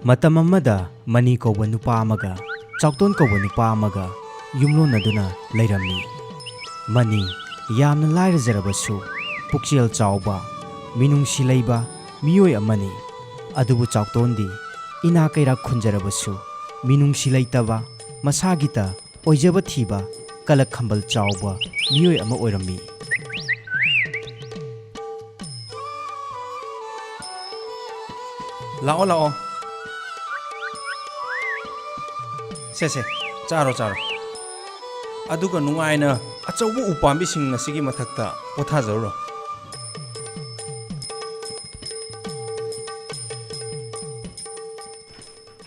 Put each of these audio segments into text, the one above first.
ꯃꯇꯝ ꯑꯃꯗ ꯃꯅꯤ ꯀꯧꯕ ꯅꯨꯄꯥ ꯑꯃꯒ ꯆꯥꯎꯇꯣꯟ ꯀꯧꯕ ꯅꯨꯄꯥ ꯑꯃꯒ ꯌꯨꯝꯂꯣꯟꯅꯗꯨꯅ ꯂꯩꯔꯝꯃꯤ꯫ ꯃꯅꯤ ꯌꯥꯝꯅ ꯂꯥꯏꯔꯖꯔꯕꯁꯨ ꯄꯨꯛꯆꯦꯜ ꯆꯥꯎꯕ, ꯃꯤꯅꯨꯡꯁꯤ ꯂꯩꯕ ꯃꯤꯑꯣꯏ ꯑꯃꯅꯤ꯫ ꯑꯗꯨꯕꯨ ꯆꯥꯎꯇꯣꯟꯗꯤ ꯏꯅꯥꯛ ꯀꯩꯔꯥꯛ ꯈꯨꯟꯖꯔꯕꯁꯨ ꯃꯤꯅꯨꯡꯁꯤ ꯂꯩꯇꯕ, ꯃꯁꯥꯒꯤꯇ ꯑꯣꯏꯖꯕ ꯊꯤꯕ, ꯀꯂꯛ ꯈꯝꯕꯜ ꯆꯥꯎꯕ ꯃꯤꯑꯣꯏ ꯑꯃ ꯑꯣꯏꯔꯝꯃꯤ꯫ ꯂꯥꯛꯑꯣ ꯂꯥꯛꯑꯣ, ꯁꯦ ꯆꯥꯔꯣ ꯆꯥꯔꯣ, ꯑꯗꯨꯒ ꯅꯨꯡꯉꯥꯏꯅ ꯑꯆꯧꯕ ꯎꯄꯥꯝꯕꯤꯁꯤꯡ ꯑꯁꯤꯒꯤ ꯃꯊꯛꯇ ꯄꯣꯊꯥꯖꯔꯨꯔꯣ꯫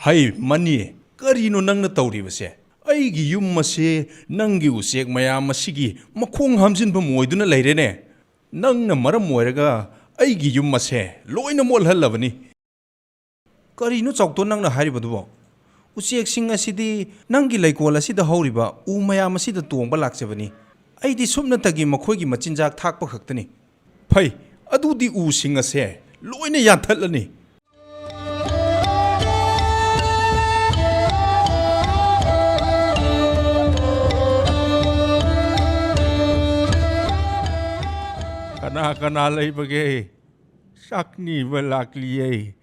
ꯍꯩ ꯃꯅꯤ, ꯀꯔꯤꯅꯣ ꯅꯪꯅ ꯇꯧꯔꯤꯕꯁꯦ? ꯑꯩꯒꯤ ꯌꯨꯝ ꯑꯁꯤ ꯅꯪꯒꯤ ꯎꯆꯦꯛ ꯃꯌꯥꯝ ꯑꯁꯤꯒꯤ ꯃꯈꯣꯡ ꯍꯥꯝꯖꯤꯟꯐꯝ ꯑꯣꯏꯗꯨꯅ ꯂꯩꯔꯦꯅꯦ꯫ ꯅꯪꯅ ꯃꯔꯝ ꯑꯣꯏꯔꯒ ꯑꯩꯒꯤ ꯌꯨꯝ ꯑꯁꯦ ꯂꯣꯏꯅ ꯃꯣꯠꯍꯜꯂꯕꯅꯤ꯫ ꯀꯔꯤꯅꯣ ꯆꯥꯎꯇꯣꯟ ꯅꯪꯅ ꯍꯥꯏꯔꯤꯕꯗꯨꯕꯣ? ꯎꯆꯦꯛꯁꯤꯡ ꯑꯁꯤꯗꯤ ꯅꯪꯒꯤ ꯂꯩꯀꯣꯜ ꯑꯁꯤꯗ ꯍꯧꯔꯤꯕ ꯎ ꯃꯌꯥꯝ ꯑꯁꯤꯗ ꯇꯣꯡꯕ ꯂꯥꯛꯆꯕꯅꯤ꯫ ꯑꯩꯗꯤ ꯁꯨꯞꯅꯇꯒꯤ ꯃꯈꯣꯏꯒꯤ ꯃꯆꯤꯟꯖꯥꯛ ꯊꯥꯛꯄ ꯈꯛꯇꯅꯤ꯫ ꯐꯩ, ꯑꯗꯨꯗꯤ ꯎꯁꯤꯡ ꯑꯁꯦ ꯂꯣꯏꯅ ꯌꯥꯟꯊꯠꯂꯅꯤ꯫ ꯀꯅꯥ ꯀꯅꯥ ꯂꯩꯕꯒꯦ? ꯆꯥꯛ ꯅꯤꯕ ꯂꯥꯛꯂꯤꯌꯦ꯫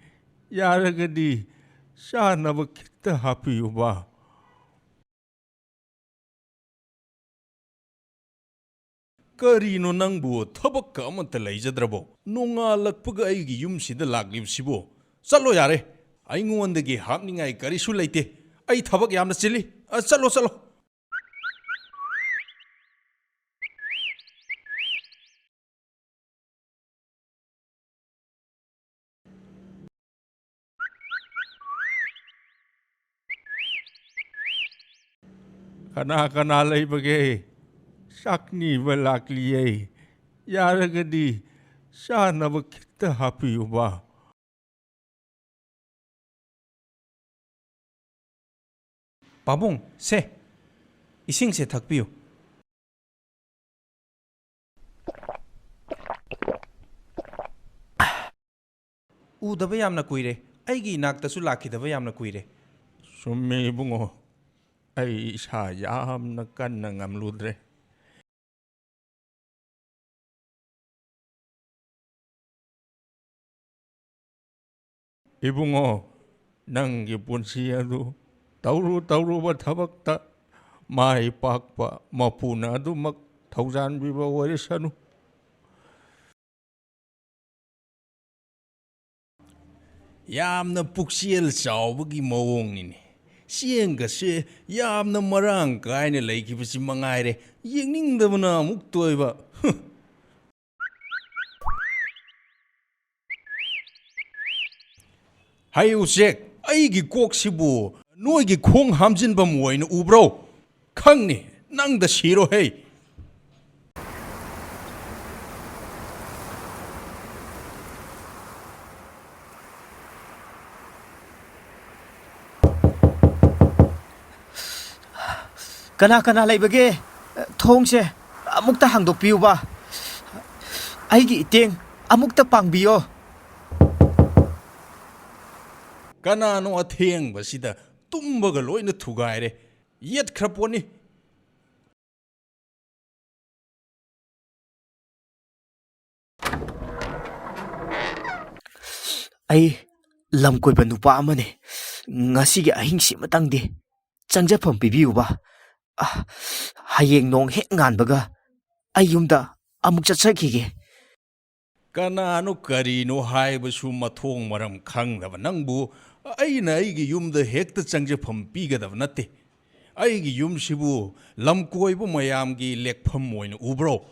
ꯌꯥꯔꯒꯗꯤ ꯆꯥꯅꯕ ꯈꯤꯇ ꯍꯥꯞꯄꯤꯌꯨꯕ꯫ ꯀꯔꯤꯅꯣ ꯅꯪꯕꯨ ꯊꯕꯛꯀ ꯑꯃꯠꯇ ꯂꯩꯖꯗ꯭ꯔꯕꯣ? ꯅꯣꯡꯉꯥꯜꯂꯛꯄꯒ ꯑꯩꯒꯤ ꯌꯨꯝꯁꯤꯗ ꯂꯥꯛꯂꯤꯕꯁꯤꯕꯣ? ꯆꯠꯂꯣ ꯌꯥꯔꯦ, ꯑꯩꯉꯣꯟꯗꯒꯤ ꯍꯥꯞꯅꯤꯡꯉꯥꯏ ꯀꯔꯤꯁꯨ ꯂꯩꯇꯦ꯫ ꯑꯩ ꯊꯕꯛ ꯌꯥꯝꯅ ꯆꯤꯜꯂꯤ꯫ ꯆꯠꯂꯣ ꯆꯠꯂꯣ꯫ ꯀꯅꯥ ꯀꯅꯥ ꯂꯩꯕꯒꯦ? ꯆꯥꯛ ꯅꯤꯕ ꯂꯥꯛꯂꯤꯌꯦ꯫ ꯌꯥꯔꯒꯗꯤ ꯆꯥꯅꯕ ꯈꯤꯇ ꯍꯥꯞꯄꯤꯌꯨꯕ꯫ ꯄꯥꯕꯨꯡ, ꯁꯦ, ꯏꯁꯤꯡꯁꯦ ꯊꯛꯄꯤꯌꯨ꯫ ꯎꯗꯕ ꯌꯥꯝꯅ ꯀꯨꯏꯔꯦ, ꯑꯩꯒꯤ ꯏꯅꯥꯛꯇꯁꯨ ꯂꯥꯛꯈꯤꯗꯕ ꯌꯥꯝꯅ ꯀꯨꯏꯔꯦ꯫ ꯆꯨꯝꯃꯦ ꯏꯕꯨꯡꯉꯣ, ꯑꯩ ꯏꯁꯥ ꯌꯥꯝꯅ ꯀꯟꯅ ꯉꯝꯂꯨꯗ꯭ꯔꯦ꯫ ꯏꯕꯨꯡꯉꯣ, ꯅꯪꯒꯤ ꯄꯨꯟꯁꯤ ꯑꯗꯨ ꯇꯧꯔꯨꯕ ꯊꯕꯛꯇ ꯃꯥꯏ ꯄꯥꯛꯄ ꯃꯄꯨꯅ ꯑꯗꯨꯃꯛ ꯊꯧꯖꯥꯟꯕꯤꯕ ꯑꯣꯏꯔꯁꯅꯨ꯫ ꯌꯥꯝꯅ ꯄꯨꯛꯆꯦꯜ ꯆꯥꯎꯕꯒꯤ ꯃꯑꯣꯡꯅꯤꯅꯦ꯫ ꯆꯦꯡꯒꯁꯦ ꯌꯥꯝꯅ ꯃꯔꯥꯡ ꯀꯥꯏꯅ ꯂꯩꯈꯤꯕꯁꯤ ꯃꯉꯥꯏꯔꯦ, ꯌꯦꯡꯅꯤꯡꯗꯕꯅ ꯑꯃꯨꯛ ꯇꯣꯏꯕ꯫ ꯍꯩ ꯎꯆꯦꯛ, ꯑꯩꯒꯤ ꯀꯣꯛꯁꯤꯕꯨ ꯅꯣꯏꯒꯤ ꯈꯣꯡ ꯍꯥꯝꯖꯤꯟꯐꯝ ꯑꯣꯏꯅ ꯎꯕ꯭ꯔꯣ? ꯈꯪꯅꯤ, ꯅꯪꯗ ꯁꯤꯔꯣꯍꯦ꯫ ꯀꯅꯥ ꯀꯅꯥ ꯂꯩꯕꯒꯦ? ꯊꯣꯡꯁꯦ ꯑꯃꯨꯛꯇ ꯍꯥꯡꯗꯣꯛꯄꯤꯌꯨꯕ꯫ ꯑꯩꯒꯤ ꯏꯇꯦꯡ ꯑꯃꯨꯛꯇ ꯄꯥꯡꯕꯤꯌꯣ꯫ ꯀꯅꯥꯅꯣ ꯑꯊꯦꯡꯕꯁꯤꯗ ꯇꯨꯝꯕꯒ ꯂꯣꯏꯅ ꯊꯨꯒꯥꯏꯔꯦ? ꯌꯦꯠꯈ꯭ꯔ ꯄꯣꯠꯅꯤ꯫ ꯑꯩ ꯂꯝ ꯀꯣꯏꯕ ꯅꯨꯄꯥ ꯑꯃꯅꯤ꯫ ꯉꯁꯤꯒꯤ ꯑꯍꯤꯡꯁꯤꯃꯇꯪꯗꯤ ꯆꯪꯖꯐꯝ ꯄꯤꯕꯤꯌꯨꯕ꯫ ꯍꯌꯦꯡ ꯅꯣꯡ ꯍꯦꯛ ꯉꯥꯟꯕꯒ ꯑꯩ ꯌꯨꯝꯗ ꯑꯃꯨꯛ ꯆꯠꯆꯈꯤꯒꯦ꯫ ꯀꯅꯥꯅꯣ ꯀꯔꯤꯅꯣ ꯍꯥꯏꯕꯁꯨ ꯃꯊꯣꯡ ꯃꯔꯝ ꯈꯪꯗꯕ ꯅꯪꯕꯨ ꯑꯩꯅ ꯑꯩꯒꯤ ꯌꯨꯝꯗ ꯍꯦꯛꯇ ꯆꯪꯖꯐꯝ ꯄꯤꯒꯗꯕ ꯅꯠꯇꯦ꯫ ꯑꯩꯒꯤ ꯌꯨꯝꯁꯤꯕꯨ ꯂꯝ ꯀꯣꯏꯕ ꯃꯌꯥꯝꯒꯤ ꯂꯦꯛꯐꯝ ꯑꯣꯏꯅ ꯎꯕ꯭ꯔꯣ?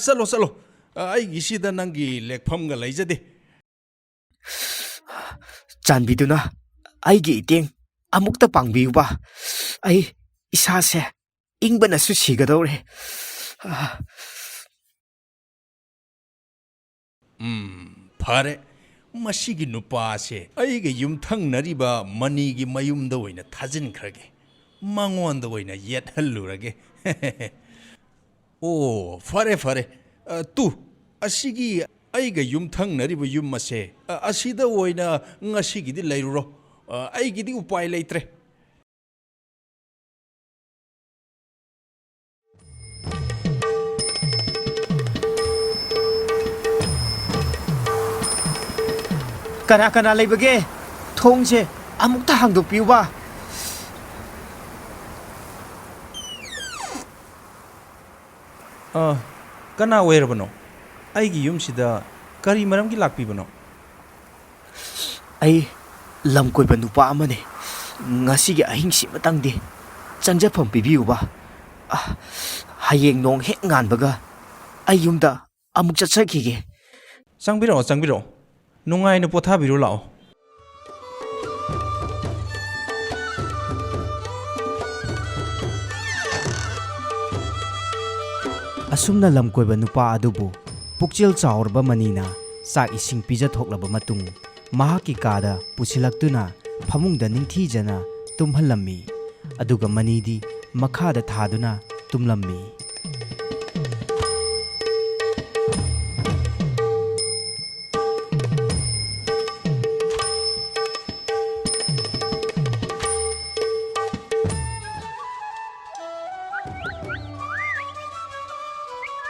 ꯆꯠꯂꯣ ꯆꯠꯂꯣ, ꯑꯩꯒꯤꯁꯤꯗ ꯅꯪꯒꯤ ꯂꯦꯛꯐꯝꯒ ꯂꯩꯖꯗꯦ꯫ ꯆꯥꯟꯕꯤꯗꯨꯅ ꯑꯩꯒꯤ ꯏꯇꯦꯡ ꯑꯃꯨꯛꯇ ꯄꯥꯡꯕꯤꯌꯨꯕ꯫ ꯑꯩ ꯏꯁꯥꯁꯦ ꯏꯪꯕꯅꯁꯨ ꯁꯤꯒꯗꯧꯔꯦ꯫ ꯐꯔꯦ, ꯃꯁꯤꯒꯤ ꯅꯨꯄꯥꯁꯦ ꯑꯩꯒ ꯌꯨꯝꯊꯪꯅꯔꯤꯕ ꯃꯅꯤꯒꯤ ꯃꯌꯨꯝꯗ ꯑꯣꯏꯅ ꯊꯥꯖꯤꯟꯈ꯭ꯔꯒꯦ꯫ ꯃꯉꯣꯟꯗ ꯑꯣꯏꯅ ꯌꯦꯠꯍꯜꯂꯨꯔꯒꯦ꯫ ꯑꯣ ꯐꯔꯦ ꯐꯔꯦ, ꯑꯁꯤꯒꯤ ꯑꯩꯒ ꯌꯨꯝꯊꯪꯅꯔꯤꯕ ꯌꯨꯝ ꯑꯁꯦ ꯑꯁꯤꯗ ꯑꯣꯏꯅ ꯉꯁꯤꯒꯤꯗꯤ ꯂꯩꯔꯨꯔꯣ ꯑꯩꯒꯤꯗꯤ ꯎꯄꯥꯏ ꯂꯩꯇ꯭ꯔꯦ ꯀꯅꯥ ꯀꯅꯥ ꯂꯩꯕꯒꯦ ꯊꯣꯡꯁꯦ ꯑꯃꯨꯛꯇ ꯍꯥꯡꯗꯣꯛꯄꯤꯌꯨꯕ ꯀꯅꯥ ꯑꯣꯏꯔꯕꯅꯣ ꯑꯩꯒꯤ ꯌꯨꯝꯁꯤꯗ ꯀꯔꯤ ꯃꯔꯝꯒꯤ ꯂꯥꯛꯄꯤꯕꯅꯣ ꯑꯩ ꯂꯝ ꯀꯣꯏꯕ ꯅꯨꯄꯥ ꯑꯃꯅꯦ ꯉꯁꯤꯒꯤ ꯑꯍꯤꯡꯁꯤꯃꯇꯪꯗꯤ ꯆꯪꯖꯐꯝ ꯄꯤꯕꯤꯌꯨꯕ ꯍꯌꯦꯡ ꯅꯣꯡ ꯍꯦꯛ ꯉꯥꯟꯕꯒ ꯑꯩ ꯌꯨꯝꯗ ꯑꯃꯨꯛ ꯆꯠꯆꯈꯤꯒꯦ ꯆꯪꯕꯤꯔꯛꯑꯣ ꯆꯪꯕꯤꯔꯛꯑꯣ ꯅꯨꯡꯉꯥꯏꯅ ꯄꯣꯊꯥꯕꯤꯔꯨ ꯂꯥꯛꯑꯣ ꯑꯁꯨꯝꯅ ꯂꯝ ꯀꯣꯏꯕ ꯅꯨꯄꯥ ꯑꯗꯨꯕꯨ ꯄꯨꯛꯆꯦꯜ ꯆꯥꯎꯔꯕ ꯃꯅꯤꯅ ꯆꯥꯛ ꯏꯁꯤꯡ ꯄꯤꯖꯊꯣꯛꯂꯕ ꯃꯇꯨꯡ ꯃꯍꯥꯛꯀꯤ ꯀꯥꯗ ꯄꯨꯁꯤꯜꯂꯛꯇꯨꯅ ꯐꯃꯨꯡꯗ ꯅꯤꯡꯊꯤꯖꯅ ꯇꯨꯝꯍꯜꯂꯝꯃꯤ ꯑꯗꯨꯒ ꯃꯅꯤꯗꯤ ꯃꯈꯥꯗ ꯊꯥꯗꯨꯅ ꯇꯨꯝꯂꯝꯃꯤ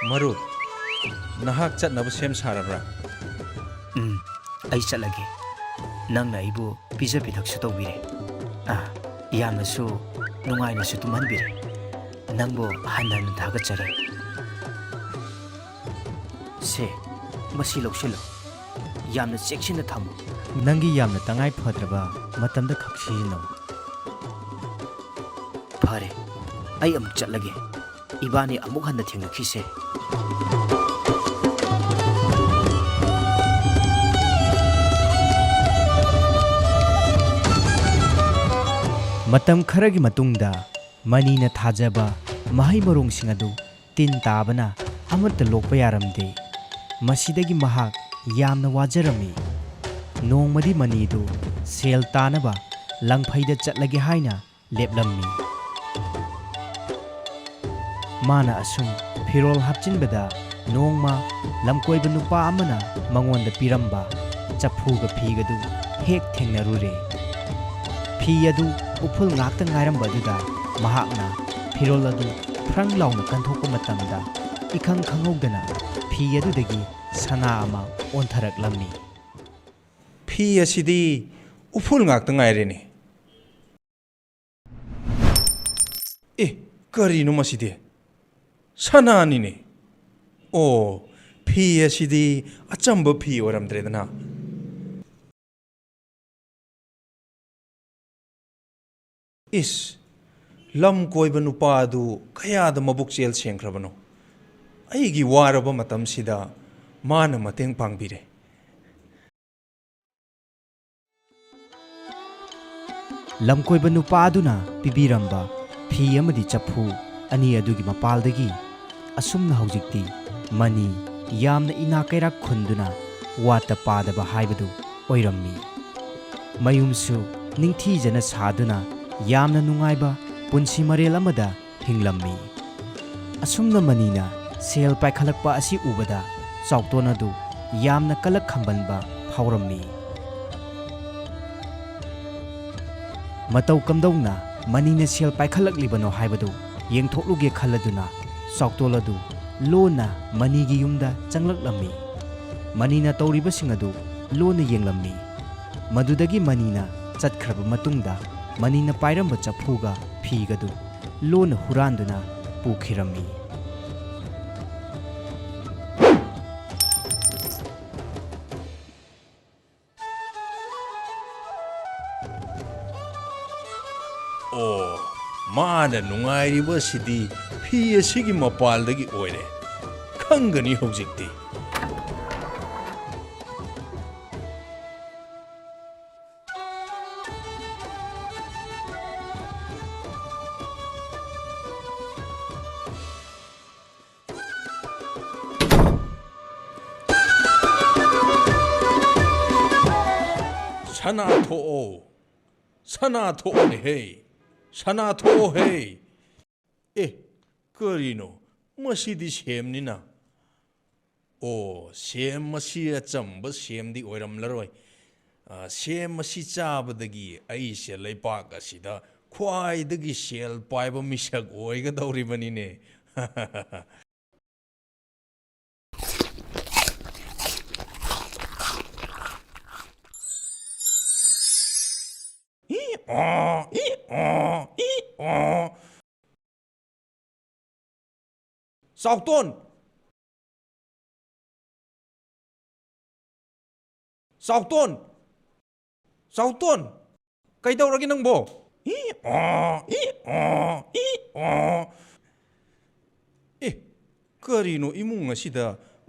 ꯃꯔꯨꯞ ꯅꯍꯥꯛ ꯆꯠꯅꯕ ꯁꯦꯝ ꯁꯥꯔꯕ꯭ꯔꯥ ꯑꯩ ꯆꯠꯂꯒꯦ ꯅꯪꯅ ꯑꯩꯕꯨ ꯄꯤꯖ ꯄꯤꯊꯛꯁꯨ ꯇꯧꯕꯤꯔꯦ ꯌꯥꯝꯅꯁꯨ ꯅꯨꯡꯉꯥꯏꯅꯁꯨ ꯇꯨꯝꯍꯟꯕꯤꯔꯦ ꯅꯪꯕꯨ ꯍꯟꯅ ꯍꯟꯅ ꯊꯥꯒꯠꯆꯔꯤ ꯁꯦ ꯃꯁꯤ ꯂꯧꯁꯤꯜꯂꯨ ꯌꯥꯝꯅ ꯆꯦꯛꯁꯤꯟꯅ ꯊꯝꯃꯨ ꯅꯪꯒꯤ ꯌꯥꯝꯅ ꯇꯉꯥꯏ ꯐꯗ꯭ꯔꯕ ꯃꯇꯝꯗ ꯈꯛ ꯁꯤꯖꯤꯟꯅꯧ ꯐꯔꯦ ꯑꯩ ꯑꯃꯨꯛ ꯆꯠꯂꯒꯦ ꯏꯕꯥꯅꯤ ꯑꯃꯨꯛ ꯍꯟꯅ ꯊꯦꯡꯅꯈꯤꯁꯦ ꯃꯇꯝ ꯈꯔꯒꯤ ꯃꯇꯨꯡꯗ ꯃꯅꯤꯅ ꯊꯥꯖꯕ ꯃꯍꯩ ꯃꯔꯣꯡꯁꯤꯡ ꯑꯗꯨ ꯇꯤꯟ ꯇꯥꯕꯅ ꯑꯃꯠꯇ ꯂꯣꯛꯄ ꯌꯥꯔꯝꯗꯦ ꯃꯁꯤꯗꯒꯤ ꯃꯍꯥꯛ ꯌꯥꯝꯅ ꯋꯥꯖꯔꯝꯃꯤ ꯅꯣꯡꯃꯗꯤ ꯃꯅꯤꯗꯨ ꯁꯦꯜ ꯇꯥꯅꯕ ꯂꯪꯐꯩꯗ ꯆꯠꯂꯒꯦ ꯍꯥꯏꯅ ꯂꯦꯞꯂꯝꯃꯤ ꯃꯥꯅ ꯑꯁꯨꯝ ꯐꯤꯔꯣꯜ ꯍꯥꯞꯆꯤꯟꯕꯗ ꯅꯣꯡꯃ ꯂꯝꯀꯣꯏꯕ ꯅꯨꯄꯥ ꯑꯃꯅ ꯃꯉꯣꯟꯗ ꯄꯤꯔꯝꯕ ꯆꯐꯨꯒ ꯐꯤꯒꯗꯨ ꯍꯦꯛ ꯊꯦꯡꯅꯔꯨꯔꯦ ꯐꯤ ꯑꯗꯨ ꯎꯐꯨꯜ ꯉꯥꯛꯇ ꯉꯥꯏꯔꯝꯕꯗꯨꯗ ꯃꯍꯥꯛꯅ ꯐꯤꯔꯣꯜ ꯑꯗꯨ ꯐ꯭ꯔꯪ ꯂꯥꯎꯅ ꯀꯟꯊꯣꯛꯄ ꯃꯇꯝꯗ ꯏꯈꯪ ꯈꯪꯍꯧꯗꯅ ꯐꯤ ꯑꯗꯨꯗꯒꯤ ꯁꯅꯥ ꯑꯃ ꯑꯣꯟꯊꯔꯛꯂꯝꯃꯤ ꯐꯤ ꯑꯁꯤꯗꯤ ꯎꯐꯨꯜ ꯉꯥꯛꯇ ꯉꯥꯏꯔꯦꯅꯦ ꯀꯔꯤꯅꯣ ꯃꯁꯤꯗꯤ ꯁꯅꯥꯅꯤꯅꯦ ꯑꯣ ꯐꯤ ꯑꯁꯤꯗꯤ ꯑꯆꯝꯕ ꯐꯤ ꯑꯣꯏꯔꯝꯗ꯭ꯔꯦꯗꯅ ꯂꯝ ꯀꯣꯏꯕ ꯅꯨꯄꯥ ꯑꯗꯨ ꯀꯌꯥꯗ ꯃꯕꯨꯛꯆꯦꯜ ꯁꯦꯡꯈ꯭ꯔꯕꯅꯣ ꯑꯩꯒꯤ ꯋꯥꯔꯕ ꯃꯇꯝꯁꯤꯗ ꯃꯥꯅ ꯃꯇꯦꯡ ꯄꯥꯡꯕꯤꯔꯦ ꯂꯝꯀꯣꯏꯕ ꯅꯨꯄꯥ ꯑꯗꯨꯅ ꯄꯤꯕꯤꯔꯝꯕ ꯐꯤ ꯑꯃꯗꯤ ꯆꯐꯨ ꯑꯅꯤ ꯑꯗꯨꯒꯤ ꯃꯄꯥꯜꯗꯒꯤ ꯑꯁꯨꯝꯅ ꯍꯧꯖꯤꯛꯇꯤ ꯃꯅꯤ ꯌꯥꯝꯅ ꯏꯅꯥꯛ ꯀꯩꯔꯥꯛ ꯈꯨꯟꯗꯨꯅ ꯋꯥꯠꯇ ꯄꯥꯗꯕ ꯍꯥꯏꯕꯗꯨ ꯑꯣꯏꯔꯝꯃꯤ ꯃꯌꯨꯝꯁꯨ ꯅꯤꯡꯊꯤꯖꯅ ꯁꯥꯗꯨꯅ ꯌꯥꯝꯅ ꯅꯨꯡꯉꯥꯏꯕ ꯄꯨꯟꯁꯤ ꯃꯔꯦꯜ ꯑꯃꯗ ꯍꯤꯡꯂꯝꯃꯤ ꯑꯁꯨꯝꯅ ꯃꯅꯤꯅ ꯁꯦꯜ ꯄꯥꯏꯈꯠꯂꯛꯄ ꯑꯁꯤ ꯎꯕꯗ ꯆꯥꯎꯇꯣꯟ ꯑꯗꯨ ꯌꯥꯝꯅ ꯀꯂꯛ ꯈꯝꯕꯟꯕ ꯐꯥꯎꯔꯝꯃꯤ ꯃꯇꯧ ꯀꯝꯗꯧꯅ ꯃꯅꯤꯅ ꯁꯦꯜ ꯄꯥꯏꯈꯠꯂꯛꯂꯤꯕꯅꯣ ꯍꯥꯏꯕꯗꯨ ꯌꯦꯡꯊꯣꯛꯂꯨꯒꯦ ꯈꯜꯂꯗꯨꯅ ꯆꯥꯎꯇꯣꯜ ꯑꯗꯨ ꯂꯣꯟꯅ ꯃꯅꯤꯒꯤ ꯌꯨꯝꯗ ꯆꯪꯂꯛꯂꯝꯃꯤ ꯃꯅꯤꯅ ꯇꯧꯔꯤꯕꯁꯤꯡ ꯑꯗꯨ ꯂꯣꯟꯅ ꯌꯦꯡꯂꯝꯃꯤ ꯃꯗꯨꯗꯒꯤ ꯃꯅꯤꯅ ꯆꯠꯈ꯭ꯔꯕ ꯃꯇꯨꯡꯗ ꯃꯅꯤꯅ ꯄꯥꯏꯔꯝꯕ ꯆꯐꯨꯒ ꯐꯤꯒꯗꯨ ꯂꯣꯟꯅ ꯍꯨꯔꯥꯟꯗꯨꯅ ꯄꯨꯈꯤꯔꯝꯃꯤ ꯑꯣ ꯃꯥꯅ ꯅꯨꯡꯉꯥꯏꯔꯤꯕꯁꯤꯗꯤ ꯐꯤ ꯑꯁꯤꯒꯤ ꯃꯄꯥꯜꯗꯒꯤ ꯑꯣꯏꯔꯦ ꯈꯪꯒꯅꯤ ꯍꯧꯖꯤꯛꯇꯤ ꯁꯅꯥ ꯊꯣꯛꯑꯣ ꯁꯅꯥ ꯊꯣꯛꯑꯣꯅꯦꯍꯦ ꯁꯅꯥ ꯊꯣꯛꯑꯣꯍꯦ ꯀꯔꯤꯅꯣ ꯃꯁꯤꯗꯤ ꯁꯦꯝꯅꯤꯅ ꯑꯣ ꯁꯦꯝ ꯑꯁꯤ ꯑꯆꯝꯕ ꯁꯦꯝꯗꯤ ꯑꯣꯏꯔꯝꯂꯔꯣꯏ ꯁꯦꯝ ꯑꯁꯤ ꯆꯥꯕꯗꯒꯤ ꯑꯩꯁꯦ ꯂꯩꯄꯥꯛ ꯑꯁꯤꯗ ꯈ꯭ꯋꯥꯏꯗꯒꯤ ꯁꯦꯜ ꯄꯥꯏꯕ ꯃꯤꯁꯛ ꯑꯣꯏꯒꯗꯧꯔꯤꯕꯅꯤꯅꯦ ꯆꯥꯎꯇꯣꯟ ꯆꯥꯎꯇꯣꯟ ꯆꯥꯎꯇꯣꯟ ꯀꯩꯗꯧꯔꯒꯦ ꯅꯪꯕꯣ ꯑꯦ ꯀꯔꯤꯅꯣ ꯏꯃꯨꯡ ꯑꯁꯤꯗ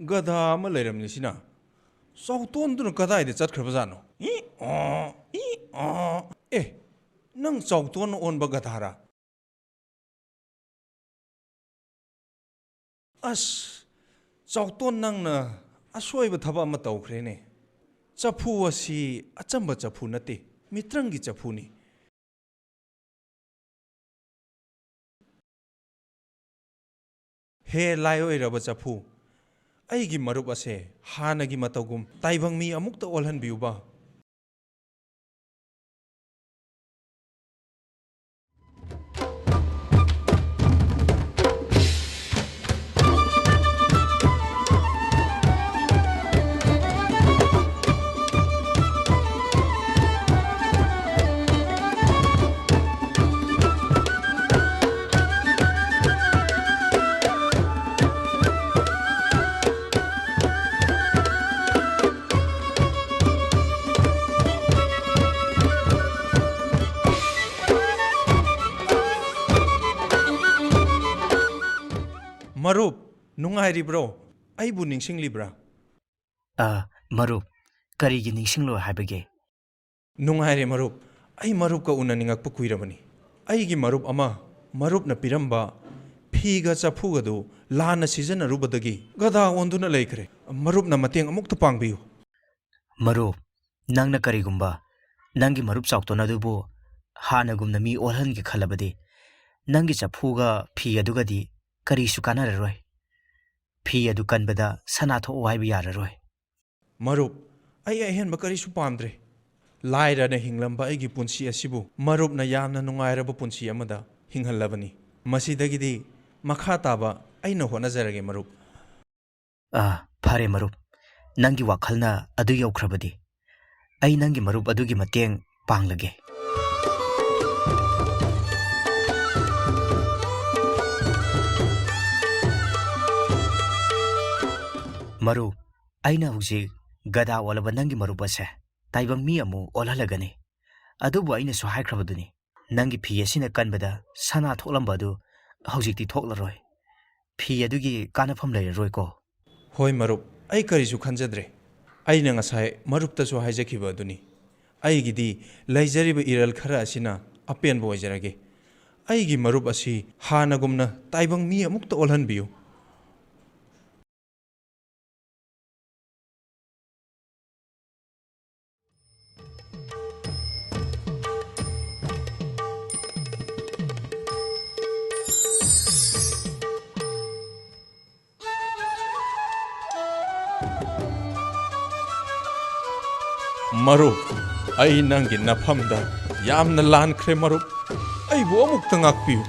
ꯒꯙꯥ ꯑꯃ ꯂꯩꯔꯝꯂꯤꯁꯤꯅ ꯆꯥꯎꯇꯣꯟꯗꯨꯅ ꯀꯗꯥꯏꯗ ꯆꯠꯈ꯭ꯔꯕꯖꯥꯠꯅꯣ ꯑꯦ ꯅꯪ ꯆꯥꯎꯇꯣꯟ ꯑꯣꯟꯕ ꯒꯙꯥꯔꯥ ꯑꯁ ꯆꯥꯎꯇꯣꯟ ꯅꯪꯅ ꯑꯁꯣꯏꯕ ꯊꯕꯛ ꯑꯃ ꯇꯧꯈ꯭ꯔꯦꯅꯦ ꯆꯐꯨ ꯑꯁꯤ ꯑꯆꯝꯕ ꯆꯐꯨ ꯅꯠꯇꯦ ꯃꯤꯇ꯭ꯔꯪꯒꯤ ꯆꯐꯨꯅꯤ ꯍꯦ ꯂꯥꯏꯑꯣꯏꯔꯕ ꯆꯐꯨ ꯑꯩꯒꯤ ꯃꯔꯨꯞ ꯑꯁꯦ ꯍꯥꯟꯅꯒꯤ ꯃꯇꯧꯒꯨꯝ ꯇꯥꯏꯕꯪ ꯃꯤ ꯑꯃꯨꯛꯇ ꯑꯣꯜꯍꯟꯕꯤꯌꯨꯕ ꯃꯔꯨꯞ ꯅꯨꯡꯉꯥꯏꯔꯤꯕ꯭ꯔꯣ ꯑꯩꯕꯨ ꯅꯤꯡꯁꯤꯡꯂꯤꯕ꯭ꯔꯥ ꯃꯔꯨꯞ ꯀꯔꯤꯒꯤ ꯅꯤꯡꯁꯤꯡꯂꯣꯏ ꯍꯥꯏꯕꯒꯦ ꯅꯨꯡꯉꯥꯏꯔꯦ ꯃꯔꯨꯞ ꯑꯩ ꯃꯔꯨꯞꯀ ꯎꯅꯅꯤꯡꯉꯛꯄ ꯀꯨꯏꯔꯕꯅꯤ ꯑꯩꯒꯤ ꯃꯔꯨꯞ ꯑꯃ ꯃꯔꯨꯞꯅ ꯄꯤꯔꯝꯕ ꯐꯤꯒ ꯆꯐꯨꯒꯗꯨ ꯂꯥꯟꯅ ꯁꯤꯖꯤꯟꯅꯔꯨꯕꯗꯒꯤ ꯒꯙꯥ ꯑꯣꯟꯗꯨꯅ ꯂꯩꯈ꯭ꯔꯦ ꯃꯔꯨꯞꯅ ꯃꯇꯦꯡ ꯑꯃꯨꯛꯇ ꯄꯥꯡꯕꯤꯌꯨ ꯃꯔꯨꯞ ꯅꯪꯅ ꯀꯔꯤꯒꯨꯝꯕ ꯅꯪꯒꯤ ꯃꯔꯨꯞ ꯆꯥꯎꯇꯣꯟ ꯑꯗꯨꯕꯨ ꯍꯥꯟꯅꯒꯨꯝꯅ ꯃꯤ ꯑꯣꯜꯍꯟꯒꯦ ꯈꯜꯂꯕꯗꯤ ꯅꯪꯒꯤ ꯆꯐꯨꯒ ꯐꯤ ꯑꯗꯨꯒꯗꯤ ꯀꯔꯤꯁꯨ ꯀꯥꯟꯅꯔꯔꯣꯏ ꯐꯤ ꯑꯗꯨ ꯀꯟꯕꯗ ꯁꯅꯥ ꯊꯣꯛꯑꯣ ꯍꯥꯏꯕ ꯌꯥꯔꯔꯣꯏ ꯃꯔꯨꯞ ꯑꯩ ꯑꯍꯦꯟꯕ ꯀꯔꯤꯁꯨ ꯄꯥꯝꯗ꯭ꯔꯦ ꯂꯥꯏꯔꯅ ꯍꯤꯡꯂꯝꯕ ꯑꯩꯒꯤ ꯄꯨꯟꯁꯤ ꯑꯁꯤꯕꯨ ꯃꯔꯨꯞꯅ ꯌꯥꯝꯅ ꯅꯨꯡꯉꯥꯏꯔꯕ ꯄꯨꯟꯁꯤ ꯑꯃꯗ ꯍꯤꯡꯍꯜꯂꯕꯅꯤ ꯃꯁꯤꯗꯒꯤꯗꯤ ꯃꯈꯥ ꯇꯥꯕ ꯑꯩꯅ ꯍꯣꯠꯅꯖꯔꯒꯦ ꯃꯔꯨꯞ ꯐꯔꯦ ꯃꯔꯨꯞ ꯅꯪꯒꯤ ꯋꯥꯈꯜꯅ ꯑꯗꯨ ꯌꯧꯈ꯭ꯔꯕꯗꯤ ꯑꯩ ꯅꯪꯒꯤ ꯃꯔꯨꯞ ꯑꯗꯨꯒꯤ ꯃꯇꯦꯡ ꯄꯥꯡꯂꯒꯦ ꯃꯔꯨꯞ ꯑꯩꯅ ꯍꯧꯖꯤꯛ ꯒꯙꯥ ꯑꯣꯜꯂꯕ ꯅꯪꯒꯤ ꯃꯔꯨꯞ ꯑꯁꯦ ꯇꯥꯏꯕꯪ ꯃꯤ ꯑꯃꯨꯛ ꯑꯣꯜꯍꯜꯂꯒꯅꯤ ꯑꯗꯨꯕꯨ ꯑꯩꯅꯁꯨ ꯍꯥꯏꯈ꯭ꯔꯕꯗꯨꯅꯤ ꯅꯪꯒꯤ ꯐꯤ ꯑꯁꯤꯅ ꯀꯟꯕꯗ ꯁꯅꯥ ꯊꯣꯛꯂꯝꯕ ꯑꯗꯨ ꯍꯧꯖꯤꯛꯇꯤ ꯊꯣꯛꯂꯔꯣꯏ ꯐꯤ ꯑꯗꯨꯒꯤ ꯀꯥꯟꯅꯐꯝ ꯂꯩꯔꯔꯣꯏꯀꯣ ꯍꯣꯏ ꯃꯔꯨꯞ ꯑꯩ ꯀꯔꯤꯁꯨ ꯈꯟꯖꯗ꯭ꯔꯦ ꯑꯩꯅ ꯉꯁꯥꯏ ꯃꯔꯨꯞꯇꯁꯨ ꯍꯥꯏꯖꯈꯤꯕ ꯑꯗꯨꯅꯤ ꯑꯩꯒꯤꯗꯤ ꯂꯩꯖꯔꯤꯕ ꯏꯔꯜ ꯈꯔ ꯑꯁꯤꯅ ꯑꯄꯦꯟꯕ ꯑꯣꯏꯖꯔꯒꯦ ꯑꯩꯒꯤ ꯃꯔꯨꯞ ꯑꯁꯤ ꯍꯥꯟꯅꯒꯨꯝꯅ ꯇꯥꯏꯕꯪ ꯃꯤ ꯑꯃꯨꯛꯇ ꯑꯣꯜꯍꯟꯕꯤꯌꯨ ꯃꯔꯨꯞ ꯑꯩ ꯅꯪꯒꯤ ꯅꯐꯝꯗ ꯌꯥꯝꯅ ꯂꯥꯟꯈ꯭ꯔꯦ ꯃꯔꯨꯞ ꯑꯩꯕꯨ ꯑꯃꯨꯛꯇ ꯉꯥꯛꯄꯤꯌꯨ